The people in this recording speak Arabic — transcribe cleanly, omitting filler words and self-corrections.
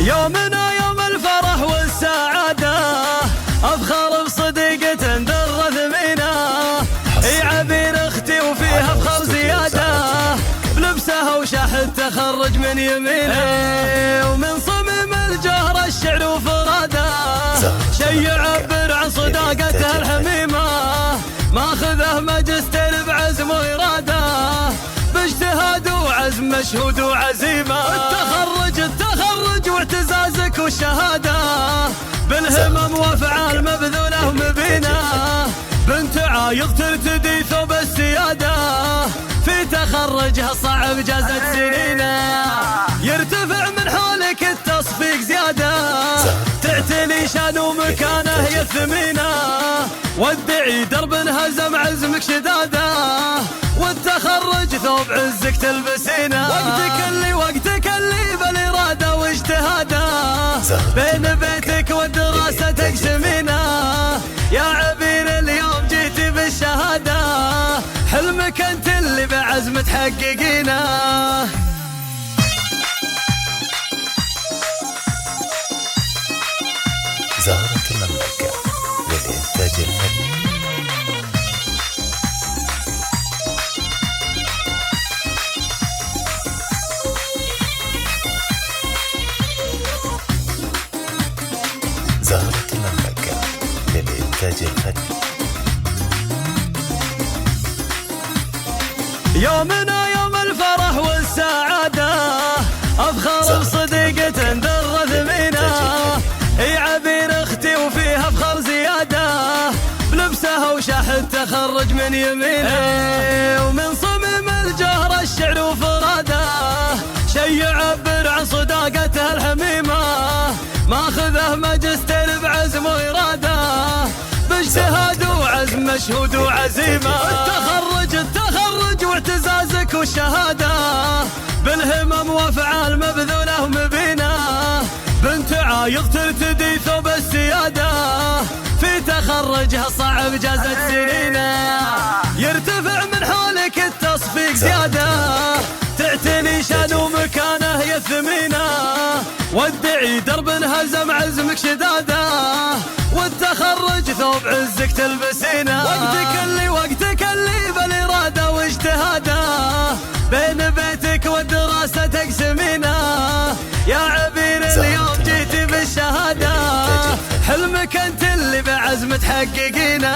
يومنا يوم الفرح والسعادة، أفخر بصديقة در ثمينة، عبير اختي وفيها فخر زيادة، بلبسها وشاحة تخرج من يمينه، ومن صميم الجهر الشعر وفراده، شي يعبر عن صداقتها الحميمة، ماخذه ماجستير بعزم وإرادة، باجتهاد وعزم مشهود وعزيمة، التخرج واعتزازك والشهادة، بالهمم وافعال مبذولة ومبينة، بنت عايض ترتدي ثوب السيادة، في تخرجها صعب جازت سنينه، يرتفع من حولك التصفيق زيادة، تعتلي شان ومكانه يا الثمينة، وادعي درب انهزم عزمك شدادة، والتخرج ثوب عزك تلبسينه، وقتك اللي بالإرادة واجتهاده، بين بيتك والدراسة تقسمينه، يا عبير اليوم جيتي بالشهادة، حلمك انت اللي بعزم تحققينه. زهرة المملكة للإنتاج الفني. زهرة المملكة للإنتاج الفني. يومنا يوم الفرح والسعادة، أفخر بصديقة در ثمينة، عبير اختي وفيها فخر زيادة، بلبسها وشاحة تخرج من يمينه، ومن صميم الجهر الشعر وفراده، شي يعبر عن صداقتها الحميمة، ماخذه ماجستير بعزم وإرادة، باجتهاد وعزم مشهود وعزيمة، التخرج واعتزازك والشهادة، بالهمم وافعال مبذولة ومبينة، بنت عايض ترتدي ثوب السيادة، في تخرجها صعب جازت سنينه، يرتفع من حولك التصفيق زيادة، تعتلي شان ومكانه يا الثمينة، وادعي درب انهزم عزمك شدادة، والتخرج ثوب عزك تلبسينه، وقتك اللي بالإرادة واجتهاده، بين بيتك والدراسة تقسمينه، يا عبير اليوم جيتي بالشهادة، حلمك انت اللي بعزم تحققينه.